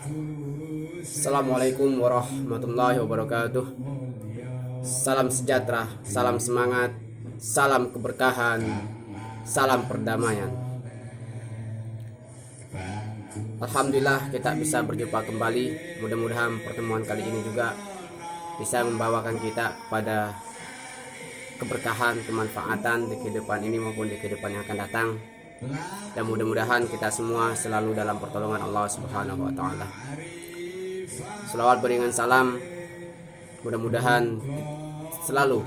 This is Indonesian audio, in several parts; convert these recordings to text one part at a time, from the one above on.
Assalamualaikum warahmatullahi wabarakatuh. Salam sejahtera, salam semangat, salam keberkahan, salam perdamaian. Alhamdulillah kita bisa berjumpa kembali. Mudah-mudahan pertemuan kali ini juga bisa membawakan kita kepada keberkahan, kemanfaatan di kehidupan ini maupun di kehidupan yang akan datang. Dan mudah-mudahan kita semua selalu dalam pertolongan Allah Subhanahu wa taala. Selawat beriringan salam mudah-mudahan selalu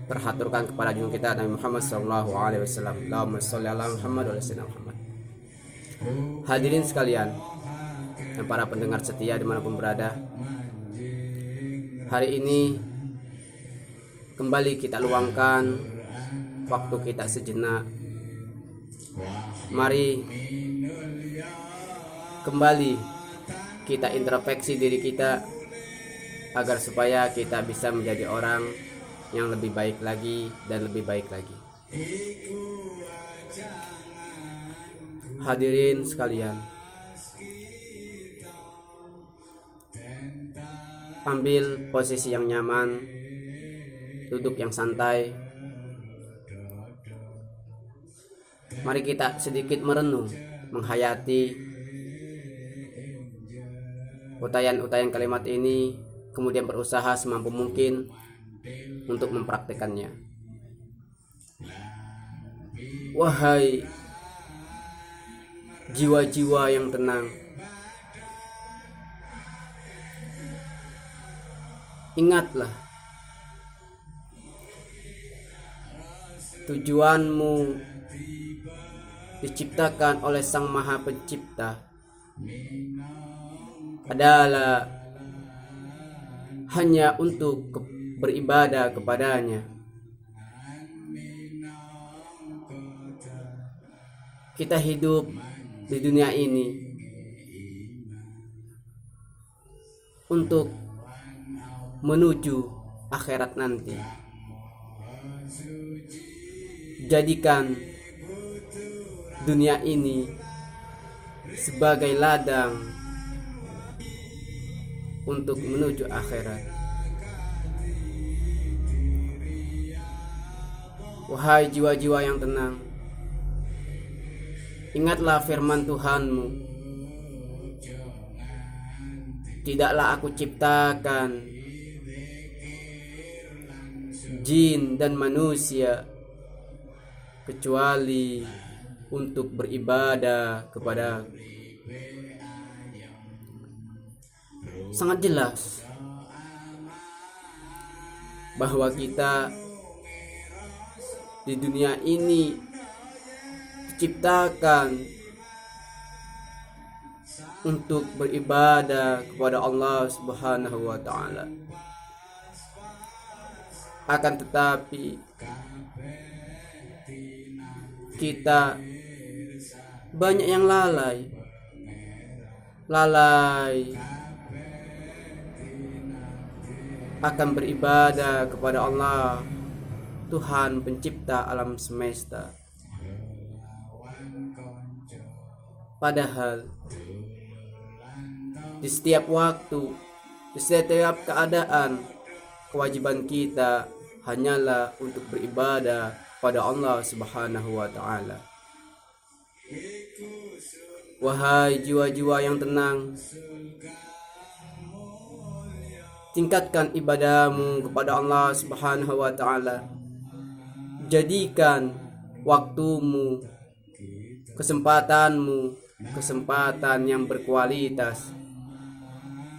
terhaturkan kepada junjungan kita Nabi Muhammad sallallahu alaihi wasallam. Allahumma shalli ala Muhammad wa ala sayyidina Muhammad. Hadirin sekalian dan para pendengar setia dimanapun berada, hari ini kembali kita luangkan waktu kita sejenak. Mari kembali kita introspeksi diri kita agar supaya kita bisa menjadi orang yang lebih baik lagi dan lebih baik lagi. Hadirin sekalian, ambil posisi yang nyaman, duduk yang santai. Mari kita sedikit merenung, menghayati utayan-utayan kalimat ini, kemudian berusaha semampu mungkin untuk mempraktekannya. Wahai jiwa-jiwa yang tenang, ingatlah tujuanmu diciptakan oleh Sang Maha Pencipta adalah hanya untuk beribadah kepadanya. Kita hidup di dunia ini untuk menuju akhirat nanti. Jadikan dunia ini sebagai ladang untuk menuju akhirat. Wahai jiwa-jiwa yang tenang, ingatlah firman Tuhanmu, tidaklah aku ciptakan jin dan manusia kecuali untuk beribadah kepada. Sangat jelas bahwa kita di dunia ini diciptakan untuk beribadah kepada Allah Subhanahu wa taala. Akan tetapi kita banyak yang lalai akan beribadah kepada Allah, Tuhan pencipta alam semesta. Padahal di setiap waktu, di setiap keadaan, kewajiban kita hanyalah untuk beribadah pada Allah Subhanahu wa taala. Wahai jiwa-jiwa yang tenang, tingkatkan ibadahmu kepada Allah Subhanahu wa taala. Jadikan waktumu, kesempatanmu, kesempatan yang berkualitas,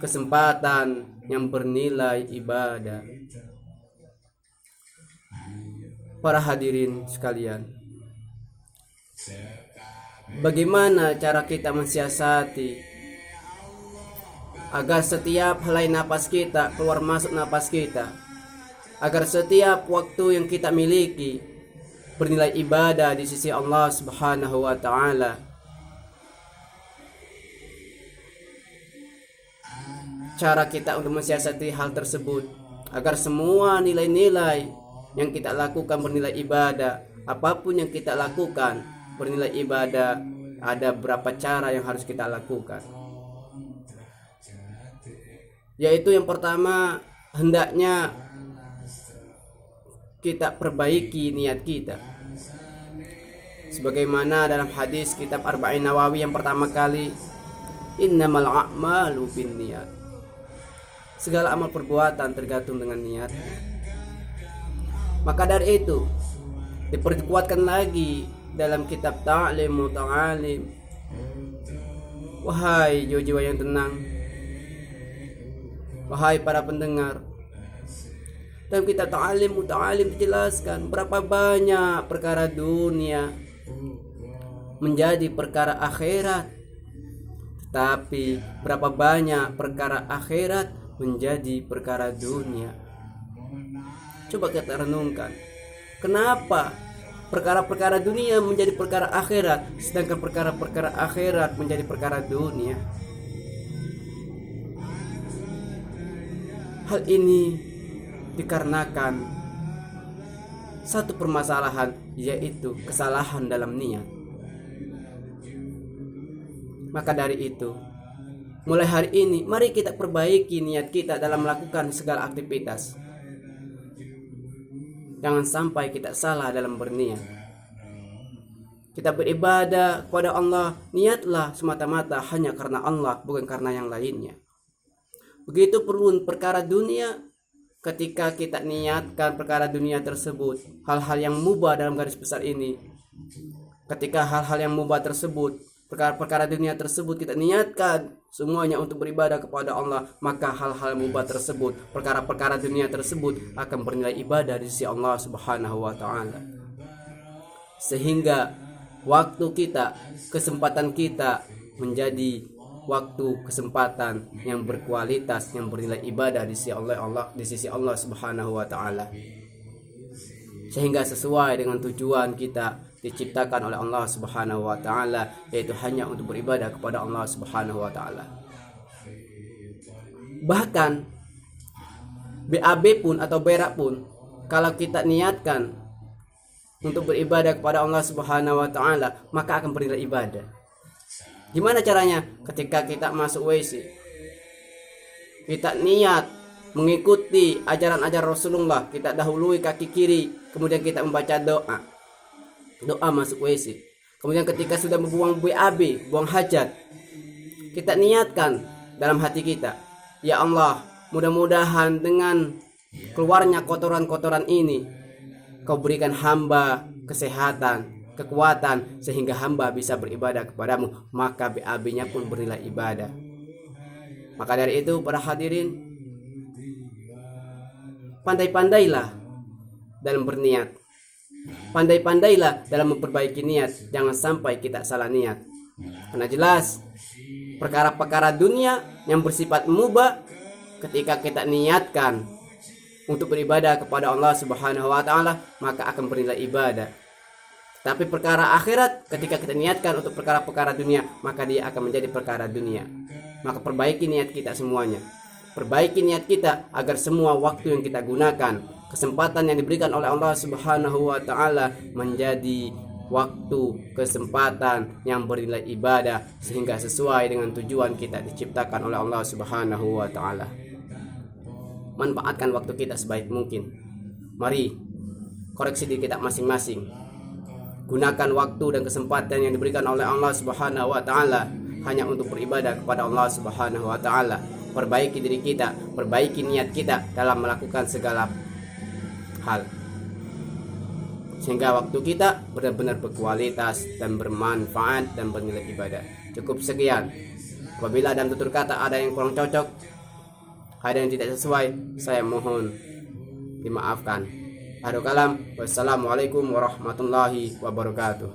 kesempatan yang bernilai ibadah. Para hadirin sekalian, bagaimana cara kita mensiasati agar setiap helai napas kita, keluar masuk napas kita, agar setiap waktu yang kita miliki bernilai ibadah di sisi Allah Subhanahu wa taala? Cara kita untuk mensiasati hal tersebut agar semua nilai-nilai yang kita lakukan bernilai ibadah, apapun yang kita lakukan bernilai ibadah, ada berapa cara yang harus kita lakukan. Yaitu yang pertama, hendaknya kita perbaiki niat kita. Sebagaimana dalam hadis kitab Arba'in Nawawi yang pertama kali, innamal a'malu binniyat. Segala amal perbuatan tergantung dengan niat. Maka dari itu diperkuatkan lagi dalam kitab Ta'lim Muta'alim. Wahai jiwa-jiwa yang tenang, wahai para pendengar, dalam kitab Ta'lim Muta'alim dijelaskan berapa banyak perkara dunia menjadi perkara akhirat, tetapi berapa banyak perkara akhirat menjadi perkara dunia. Coba kita renungkan, kenapa perkara-perkara dunia menjadi perkara akhirat, sedangkan perkara-perkara akhirat menjadi perkara dunia? Hal ini dikarenakan satu permasalahan, yaitu kesalahan dalam niat. Maka dari itu, mulai hari ini mari kita perbaiki niat kita dalam melakukan segala aktivitas. Jangan sampai kita salah dalam berniat. Kita beribadah kepada Allah, niatlah semata-mata hanya karena Allah, bukan karena yang lainnya. Begitu pun perkara dunia, ketika kita niatkan perkara dunia tersebut, hal-hal yang mubah dalam garis besar ini, ketika hal-hal yang mubah tersebut, perkara-perkara dunia tersebut kita niatkan semuanya untuk beribadah kepada Allah, maka hal-hal mubah tersebut, perkara-perkara dunia tersebut akan bernilai ibadah di sisi Allah Subhanahu wa taala. Sehingga waktu kita, kesempatan kita menjadi waktu kesempatan yang berkualitas, yang bernilai ibadah di sisi Allah Subhanahu wa taala. Sehingga sesuai dengan tujuan kita diciptakan oleh Allah Subhanahu wa taala, yaitu hanya untuk beribadah kepada Allah Subhanahu wa taala. Bahkan BAB pun atau berak pun, kalau kita niatkan untuk beribadah kepada Allah Subhanahu wa taala, maka akan bernilai ibadah. Gimana caranya? Ketika kita masuk WC, kita niat mengikuti ajaran-ajaran Rasulullah, kita dahului kaki kiri, kemudian kita membaca doa masuk WC. Kemudian ketika sudah membuang BAB, buang hajat, kita niatkan dalam hati kita, ya Allah, mudah-mudahan dengan keluarnya kotoran-kotoran ini, Kau berikan hamba kesehatan, kekuatan, sehingga hamba bisa beribadah kepadamu, maka BAB-nya pun bernilai ibadah. Maka dari itu para hadirin, pandai-pandailah dalam berniat, pandai-pandailah dalam memperbaiki niat. Jangan sampai kita salah niat, karena jelas perkara-perkara dunia yang bersifat mubah, ketika kita niatkan untuk beribadah kepada Allah Subhanahu wa taala, maka akan bernilai ibadah. Tapi perkara akhirat, ketika kita niatkan untuk perkara-perkara dunia, maka dia akan menjadi perkara dunia. Maka perbaiki niat kita semuanya. Perbaiki niat kita agar semua waktu yang kita gunakan, kesempatan yang diberikan oleh Allah Subhanahu wa taala, menjadi waktu, kesempatan yang bernilai ibadah, sehingga sesuai dengan tujuan kita diciptakan oleh Allah Subhanahu wa taala. Manfaatkan waktu kita sebaik mungkin. Mari koreksi diri kita masing-masing. Gunakan waktu dan kesempatan yang diberikan oleh Allah Subhanahu wa taala hanya untuk beribadah kepada Allah Subhanahu wa taala. Perbaiki diri kita, perbaiki niat kita dalam melakukan segala hal, sehingga waktu kita benar-benar berkualitas dan bermanfaat dan bernilai ibadah. Cukup sekian. Apabila dalam tutur kata ada yang kurang cocok, ada yang tidak sesuai, saya mohon dimaafkan. Akhirul kalam, wassalamualaikum warahmatullahi wabarakatuh.